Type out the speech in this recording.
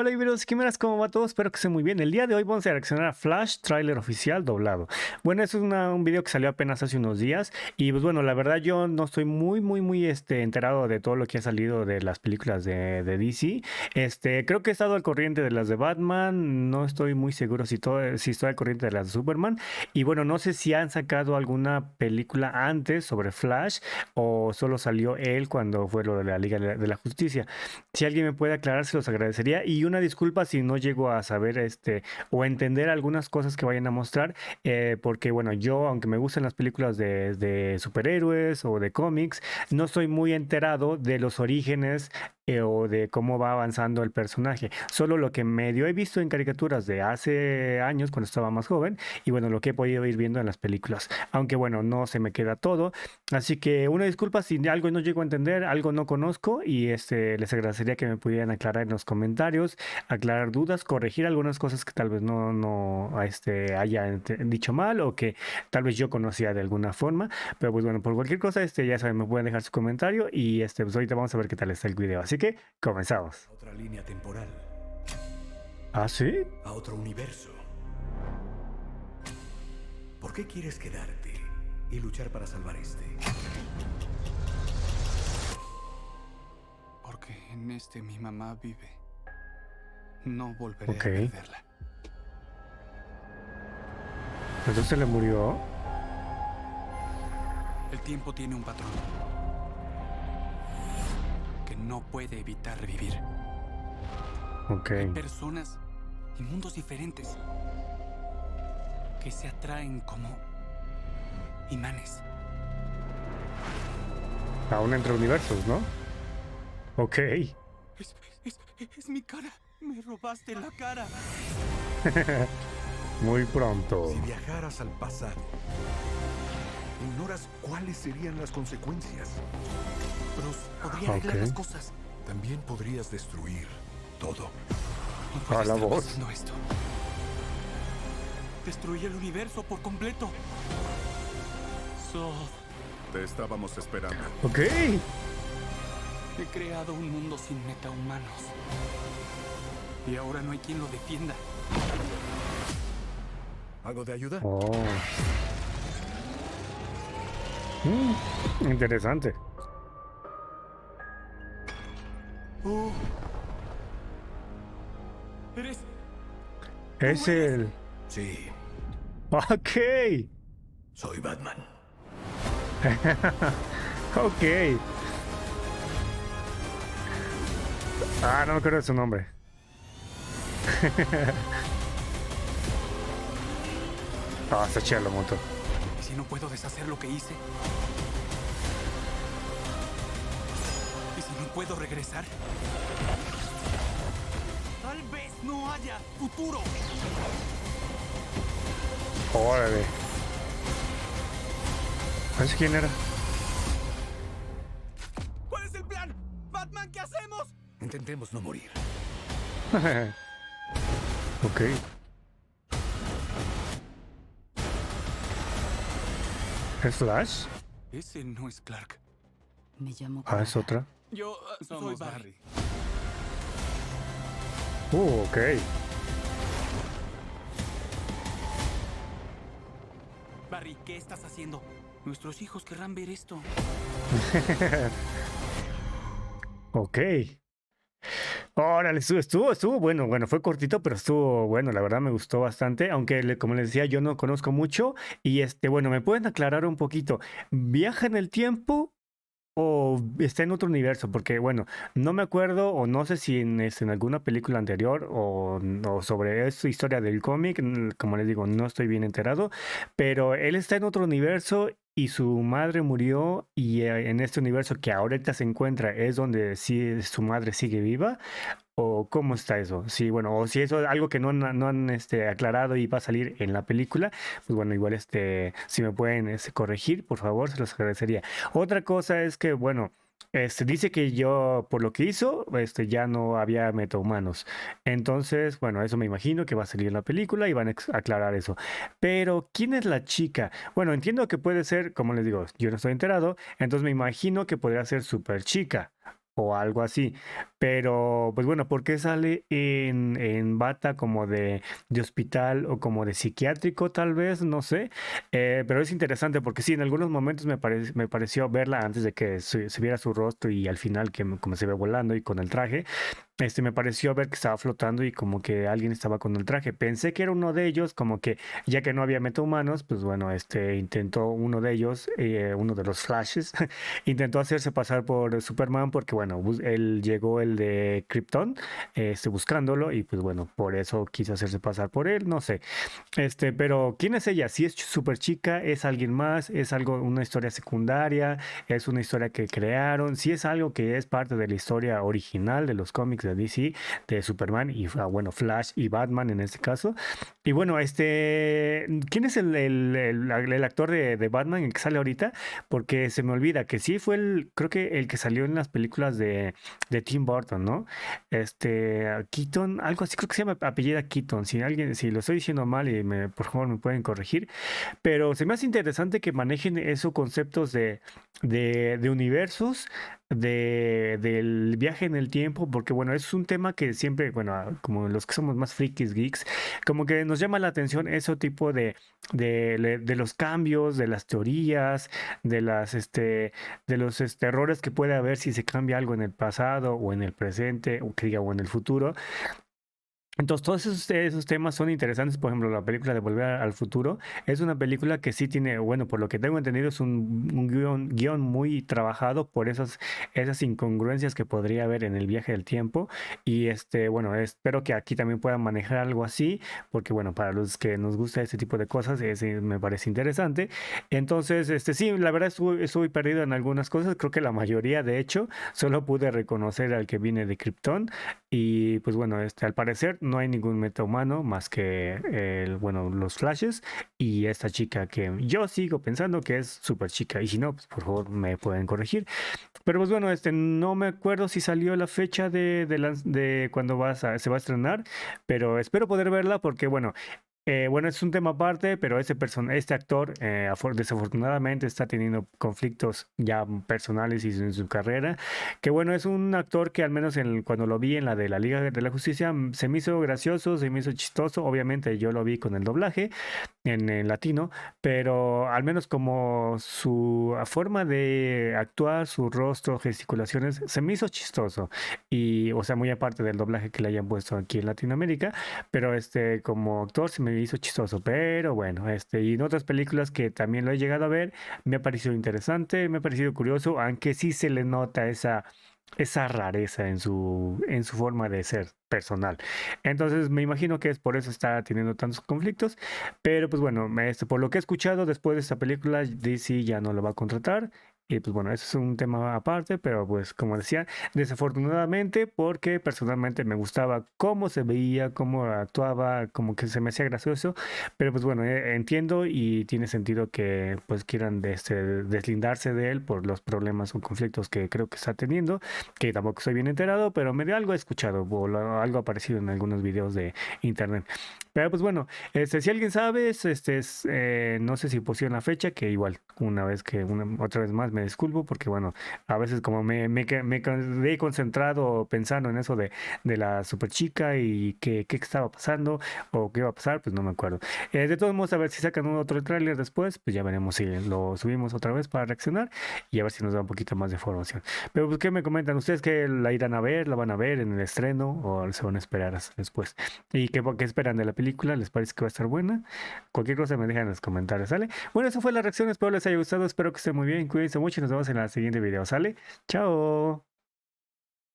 Hola Iberos, ¿qué ¿cómo va todo? Espero que esté muy bien. El día de hoy vamos a reaccionar a Flash, tráiler oficial doblado. Bueno, es un video que salió apenas hace unos días y pues bueno, la verdad yo no estoy muy enterado de todo lo que ha salido de las películas de DC. Creo que he estado al corriente de las de Batman, no estoy muy seguro si estoy al corriente de las de Superman. Y bueno, no sé si han sacado alguna película antes sobre Flash o solo salió él cuando fue lo de la Liga de la Justicia. Si alguien me puede aclarar, se los agradecería. Y una disculpa si no llego a saber o entender algunas cosas que vayan a mostrar, porque bueno, yo, aunque me gustan las películas de superhéroes o de cómics, no estoy muy enterado de los orígenes o de cómo va avanzando el personaje. Solo lo que medio he visto en caricaturas de hace años, cuando estaba más joven, y bueno, lo que he podido ir viendo en las películas. Aunque bueno, no se me queda todo. Así que una disculpa si algo no llego a entender, algo no conozco y les agradecería que me pudieran aclarar en los comentarios, aclarar dudas, corregir algunas cosas que tal vez no haya dicho mal o que tal vez yo conocía de alguna forma. Pero pues bueno, por cualquier cosa, ya saben, me pueden dejar su comentario y pues ahorita vamos a ver qué tal está el video. Así que comenzamos. A otra línea temporal, ¿Ah, sí? a otro universo. ¿Por qué quieres quedarte y luchar para salvar este? Porque en este mi mamá vive. No volveré Ok. a perderla. Entonces se le murió. El tiempo tiene un patrón que no puede evitar revivir. Ok. Hay personas y mundos diferentes que se atraen como imanes. Aún entre universos, ¿no? Ok. Es mi cara. Me robaste la cara. Muy pronto. Si viajaras al pasado, ignoras cuáles serían las consecuencias. Bruce, podría arreglar Ok. las cosas. También podrías destruir todo. No puede A la estar voz. pasando esto. Destruí el universo por completo. Zod, Te estábamos esperando. Ok. he creado un mundo sin metahumanos. Y ahora no hay quien lo defienda. ¿Algo de ayuda? Oh. Interesante. Oh. Eres... Es el... Sí, Ok. soy Batman. Ok. Ah, no me acuerdo de su nombre. Ah, está chida la moto. ¿Y si no puedo deshacer lo que hice? ¿Y si no puedo regresar? Tal vez no haya futuro. Órale. ¿Sabes quién era? ¿Cuál es el plan? Batman, ¿qué hacemos? Intentemos no morir. Ok. ¿Es Flash? Ese no es Clark. Me llamo Ah, es Clara. otra. Yo soy Barry. Ok. Barry, ¿qué estás haciendo? Nuestros hijos querrán ver esto. Ok. Órale, estuvo bueno. Bueno, fue cortito, pero estuvo bueno. La verdad me gustó bastante. Aunque, como les decía, yo no conozco mucho. Y bueno, ¿me pueden aclarar un poquito? ¿Viaja en el tiempo o está en otro universo? Porque, bueno, no me acuerdo o no sé si en alguna película anterior o sobre esta historia del cómic, como les digo, no estoy bien enterado, pero él está en otro universo y su madre murió y en este universo que ahorita se encuentra es donde sí su madre sigue viva. ¿O cómo está eso? Sí, bueno, o si eso es algo que no han aclarado y va a salir en la película, pues bueno, igual si me pueden corregir, por favor, se los agradecería. Otra cosa es que, bueno, dice que yo, por lo que hizo, ya no había metahumanos. Entonces, bueno, eso me imagino que va a salir en la película y van a aclarar eso. Pero, ¿quién es la chica? Bueno, entiendo que puede ser, como les digo, yo no estoy enterado, entonces me imagino que podría ser super chica o algo así. pero pues bueno, ¿por qué sale en bata como de hospital o como de psiquiátrico tal vez? No sé. Pero es interesante porque sí, en algunos momentos me pareció verla antes de que se viera su rostro y al final como se ve volando y con el traje. Me pareció ver que estaba flotando y como que alguien estaba con el traje. Pensé que era uno de ellos, como que ya que no había metahumanos, pues bueno, intentó uno de ellos, uno de los Flashes, intentó hacerse pasar por Superman porque bueno, él llegó el de Krypton, buscándolo y pues bueno, por eso quiso hacerse pasar por él, no sé. Pero ¿quién es ella? Si es súper chica, es alguien más, es algo, una historia secundaria, es una historia que crearon, si es algo que es parte de la historia original de los cómics de DC, de Superman y bueno, Flash y Batman en este caso. Y bueno, ¿quién es el actor de Batman el que sale ahorita? Porque se me olvida que sí fue creo que el que salió en las películas de Tim Burton, ¿no? Keaton, algo así, creo que se llama apellida Keaton. Si lo estoy diciendo mal y por favor me pueden corregir. Pero se me hace interesante que manejen esos conceptos de universos, del viaje en el tiempo, porque bueno, es un tema que siempre, bueno, como los que somos más frikis, geeks, como que nos llama la atención ese tipo de los cambios, de las teorías, de los errores que puede haber si se cambia algo en el pasado o en el presente, o que diga, o en el futuro. Entonces, todos esos temas son interesantes. Por ejemplo, la película de Volver al Futuro es una película que sí tiene, bueno, por lo que tengo entendido, es un guión muy trabajado por esas incongruencias que podría haber en el viaje del tiempo. Y bueno, espero que aquí también puedan manejar algo así, porque bueno, para los que nos gusta este tipo de cosas, me parece interesante. Entonces, sí, la verdad estuve perdido en algunas cosas. Creo que la mayoría, de hecho, solo pude reconocer al que viene de Krypton. Y pues bueno, al parecer no hay ningún metahumano más que bueno, los Flashes y esta chica que yo sigo pensando que es súper chica. Y si no, pues por favor me pueden corregir. Pero pues bueno, no me acuerdo si salió la fecha de cuando se va a estrenar, pero espero poder verla porque bueno, bueno, es un tema aparte, pero este actor desafortunadamente está teniendo conflictos ya personales y en su carrera. Que bueno, es un actor que al menos cuando lo vi en la de la Liga de la Justicia se me hizo gracioso, se me hizo chistoso. Obviamente yo lo vi con el doblaje en latino, pero al menos como su forma de actuar, su rostro, gesticulaciones, se me hizo chistoso. Y, o sea, muy aparte del doblaje que le hayan puesto aquí en Latinoamérica, pero como actor se me hizo chistoso, pero bueno, y en otras películas que también lo he llegado a ver, me ha parecido interesante, me ha parecido curioso, aunque sí se le nota esa rareza en su forma de ser personal. Entonces me imagino que es por eso está teniendo tantos conflictos, pero pues bueno, por lo que he escuchado después de esta película, DC ya no lo va a contratar. Y pues bueno, eso es un tema aparte, pero pues como decía, desafortunadamente, porque personalmente me gustaba cómo se veía, cómo actuaba, como que se me hacía gracioso, pero pues bueno, entiendo y tiene sentido que pues quieran deslindarse de él por los problemas o conflictos que creo que está teniendo, que tampoco estoy bien enterado, pero medio algo he escuchado o algo aparecido en algunos videos de internet. Pero pues bueno, si alguien sabe, no sé si pusieron la fecha, que igual otra vez más me disculpo porque bueno, a veces como me quedé concentrado pensando en eso de la super chica y qué estaba pasando o qué iba a pasar, pues no me acuerdo. De todos modos, a ver si sacan otro tráiler después, pues ya veremos si lo subimos otra vez para reaccionar y a ver si nos da un poquito más de información. Pero pues, ¿qué me comentan ustedes? ¿Que la irán a ver, la van a ver en el estreno o se van a esperar hasta después? ¿Y qué esperan de la película? ¿Les parece que va a estar buena? Cualquier cosa me dejan en los comentarios, ¿sale? Bueno, eso fue la reacción, espero les haya gustado, espero que estén muy bien, cuídense mucho y nos vemos en el siguiente video, ¿sale? ¡Chao!